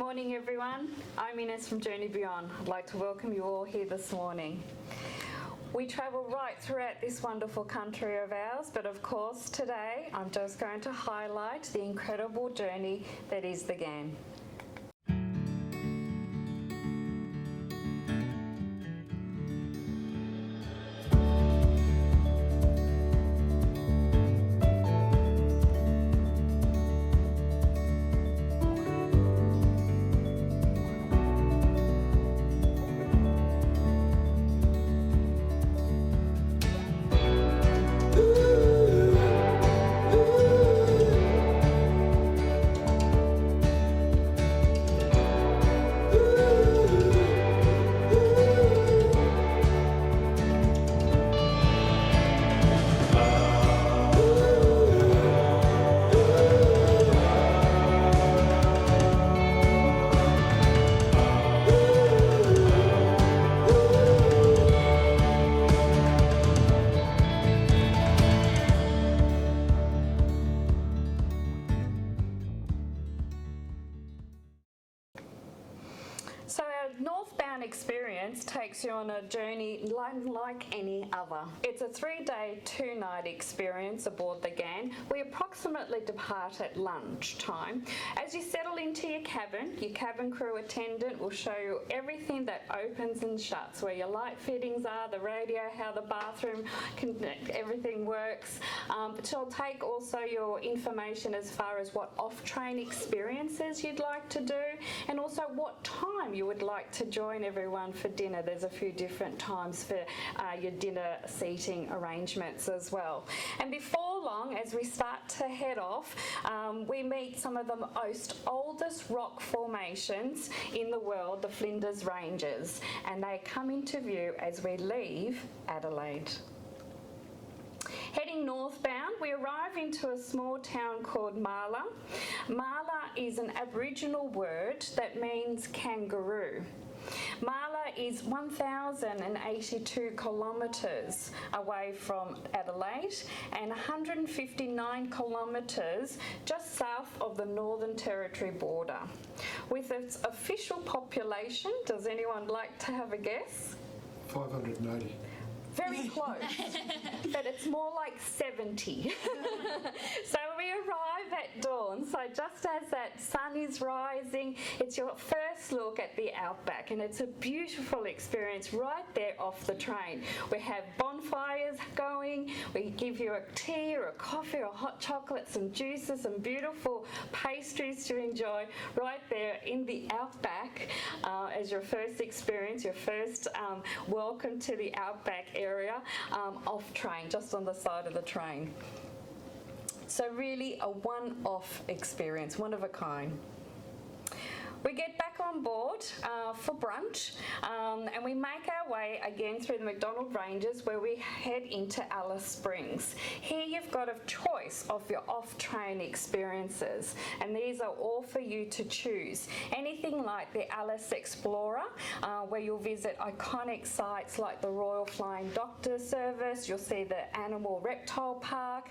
Morning everyone, I'm Ines from Journey Beyond. I'd like to welcome you all here this morning. We travel right throughout this wonderful country of ours, but of course today I'm just going to highlight the incredible journey that is the Ghan. So our Northbound experience takes you on a journey unlike any other. It's a 3-day, 2-night experience aboard the Ghan. We approximately depart at lunchtime. As you settle into your cabin crew attendant will show you everything that opens and shuts, where your light fittings are, the radio, how the bathroom, everything works. She'll take also your information as far as what off-train experiences you'd like to do, and also what time you would like to join everyone for dinner. There's a few different times for your dinner seating arrangements as well. And before long, as we start to head off, we meet some of the most oldest rock formations in the world, the Flinders Ranges, and they come into view as we leave Adelaide. Heading northbound, we arrive into a small town called Marla. Marla is an Aboriginal word that means kangaroo. Marla is 1,082 kilometres away from Adelaide and 159 kilometres just south of the Northern Territory border. With its official population, does anyone like to have a guess? 580. Very close, but it's more like 70. So we arrive at dawn, so just as that sun is rising, it's your first look at the outback, and it's a beautiful experience right there off the train. We have bonfires going, we give you a tea or a coffee or hot chocolate, some juices, some beautiful pastries to enjoy right there in the outback as your first experience, your first welcome to the outback area off train, just on the side of the train. So really a one-off experience, one of a kind. We get back on board for brunch and we make our way again through the McDonald Ranges, where we head into Alice Springs. Here you've got a choice of your off-train experiences, and these are all for you to choose. Anything like the Alice Explorer, where you'll visit iconic sites like the Royal Flying Doctor Service, you'll see the Animal Reptile Park,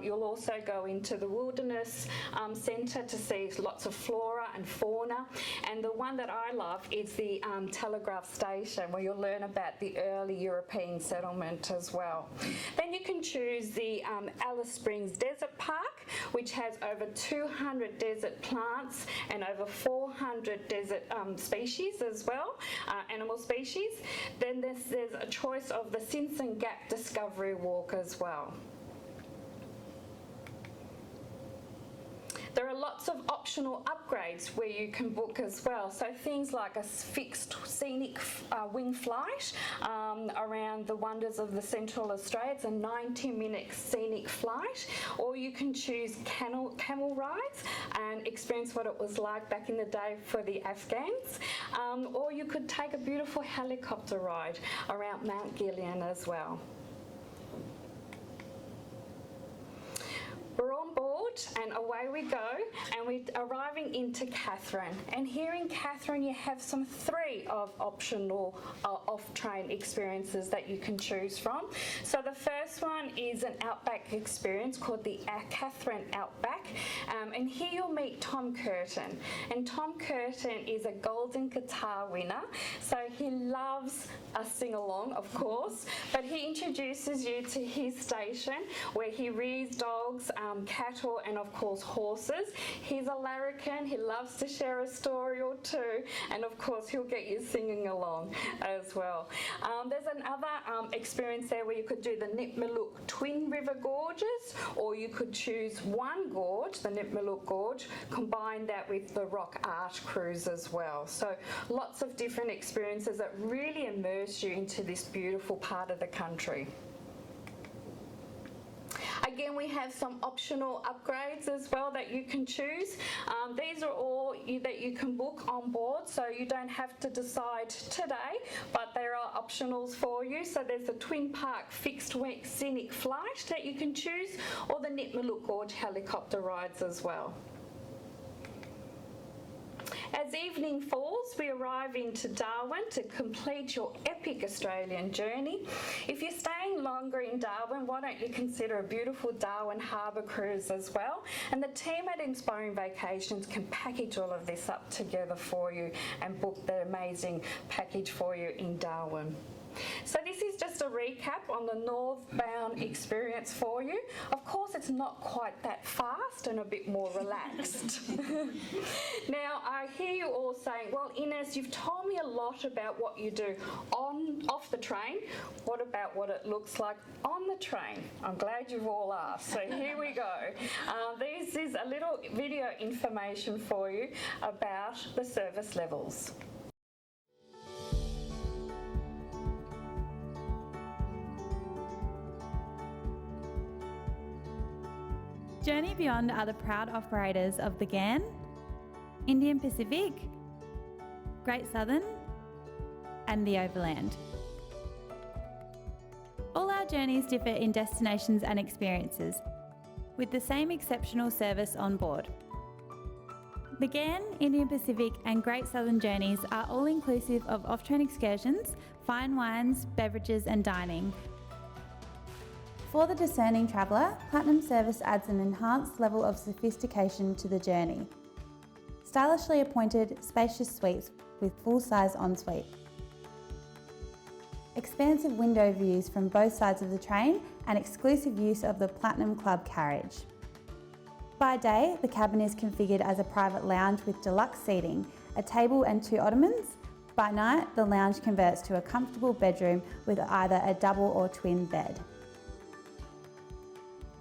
you'll also go into the Wilderness Centre to see lots of flora and fauna. And the one that I love is the Telegraph Station, where you'll learn about the early European settlement as well. Then you can choose the Alice Springs Desert Park, which has over 200 desert plants and over 400 desert species as well, animal species. Then there's a choice of the Simpson Gap Discovery Walk as well. There are lots of optional upgrades where you can book as well. So things like a fixed scenic wing flight around the wonders of the Central Australia. It's a 90-minute scenic flight. Or you can choose camel rides and experience what it was like back in the day for the Afghans. Or you could take a beautiful helicopter ride around Mount Gillian as well. We're on board Onboard, and away we go, and we're arriving into Katherine. And here in Katherine you have some 3 of optional off-train experiences that you can choose from. So the first one is an outback experience called the Katherine Outback, and here you'll meet Tom Curtin. And Tom Curtin is a Golden Guitar winner, so he loves a sing-along, of course, but he introduces you to his station where he rears dogs, cattle, and of course horses. He's a larrikin, he loves to share a story or two, and of course he'll get you singing along as well. There's another experience there where you could do the Nipmaluk Twin River Gorges, or you could choose one gorge, the Nipmaluk Gorge, combine that with the Rock Art Cruise as well. So lots of different experiences that really immerse you into this beautiful part of the country. Again, we have some optional upgrades as well that you can choose. These are all that you can book on board, so you don't have to decide today, but there are optionals for you. So there's a Twin Park fixed wing scenic flight that you can choose, or the Nipmaluk Gorge helicopter rides as well. As evening falls, we arrive into Darwin to complete your epic Australian journey. If you're staying longer in Darwin, why don't you consider a beautiful Darwin Harbour cruise as well? And the team at Inspiring Vacations can package all of this up together for you and book the amazing package for you in Darwin. So this is just a recap on the Northbound experience for you. Of course, it's not quite that fast and a bit more relaxed. Now, I hear you all saying, well, Ines, you've told me a lot about what you do off the train. What about what it looks like on the train? I'm glad you've all asked. So here we go. This is a little video information for you about the service levels. Journey Beyond are the proud operators of the Ghan, Indian Pacific, Great Southern, and the Overland. All our journeys differ in destinations and experiences, with the same exceptional service on board. The Ghan, Indian Pacific, and Great Southern journeys are all inclusive of off-train excursions, fine wines, beverages, and dining. For the discerning traveller, Platinum service adds an enhanced level of sophistication to the journey. Stylishly appointed, spacious suites with full-size ensuite. Expansive window views from both sides of the train and exclusive use of the Platinum Club carriage. By day, the cabin is configured as a private lounge with deluxe seating, a table and 2 ottomans. By night, the lounge converts to a comfortable bedroom with either a double or twin bed.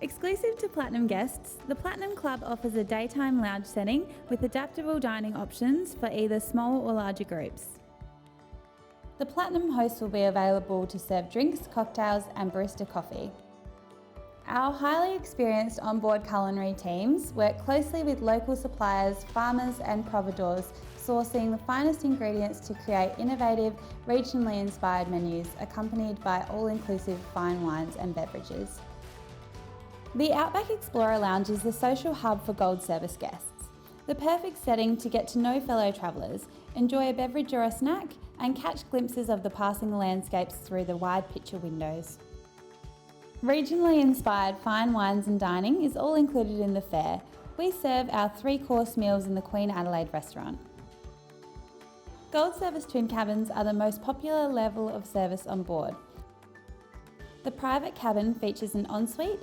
Exclusive to Platinum guests, the Platinum Club offers a daytime lounge setting with adaptable dining options for either small or larger groups. The Platinum host will be available to serve drinks, cocktails, and barista coffee. Our highly experienced onboard culinary teams work closely with local suppliers, farmers, and providors, sourcing the finest ingredients to create innovative, regionally inspired menus accompanied by all-inclusive fine wines and beverages. The Outback Explorer Lounge is the social hub for Gold Service guests, the perfect setting to get to know fellow travellers, enjoy a beverage or a snack, and catch glimpses of the passing landscapes through the wide picture windows. Regionally inspired fine wines and dining is all included in the fare. We serve our 3-course meals in the Queen Adelaide restaurant. Gold Service twin cabins are the most popular level of service on board. The private cabin features an ensuite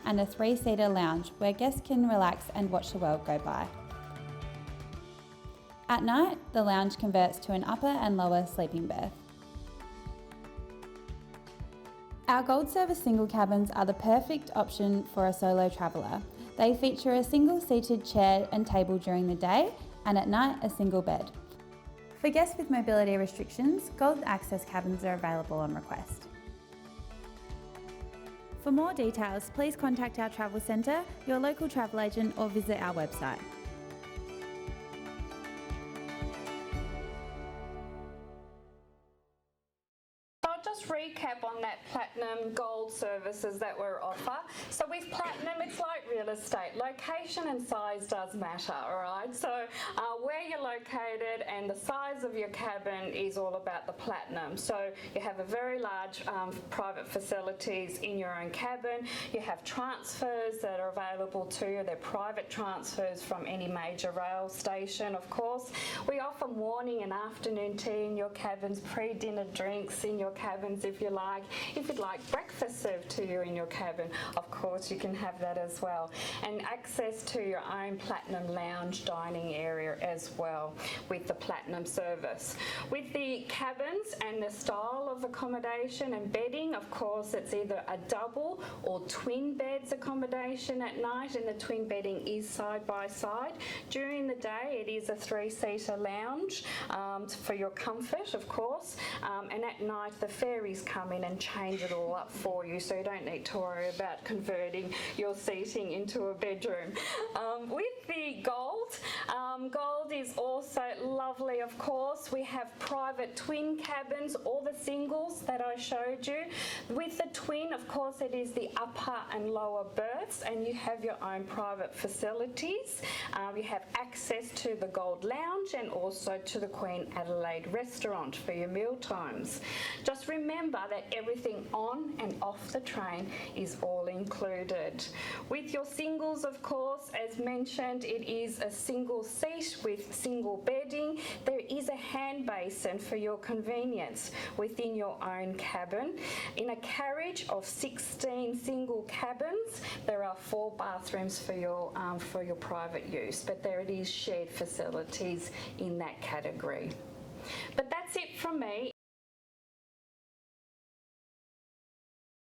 and a 3-seater lounge where guests can relax and watch the world go by. At night, the lounge converts to an upper and lower sleeping berth. Our Gold Service single cabins are the perfect option for a solo traveller. They feature a single-seated chair and table during the day, and at night a single bed. For guests with mobility restrictions, Gold Access cabins are available on request. For more details, please contact our travel centre, your local travel agent, or visit our website. I'll just recap on that Platinum Gold services that we offer. So with Platinum, it's like real estate, location and size does matter, all right? So where you're located and the size of your cabin is all about the platinum. So you have a very large private facilities in your own cabin. You have transfers that are available to you. They're private transfers from any major rail station, of course. We offer morning and afternoon tea in your cabins, pre-dinner drinks in your cabins if you like. If you'd like breakfast served to you in your cabin, of course you can have that as well. And access to your own platinum lounge dining area as well with the platinum service. With the cabins and the style of accommodation and bedding, of course it's either a double or twin beds accommodation at night, and the twin bedding is side by side. During the day it is a 3-seater lounge for your comfort, of course, and at night the ferries come in and change it all up for you, so you don't need to worry about converting your seating into a bedroom. With the gold, gold is also lovely, of course. We have private twin cabins, all the singles that I showed you. With the twin, of course, it is the upper and lower berths, and you have your own private facilities. You have access to the Gold Lounge and also to the Queen Adelaide restaurant for your meal times. Just remember that everything on and off the train is all included. With your singles, of course, as mentioned, it is a single seat with single bedding. There is a hand basin for your convenience within your own cabin. In a carriage of 16 single cabins, there are 4 bathrooms for your private use, but there it is shared facilities in that category. But that's it from me.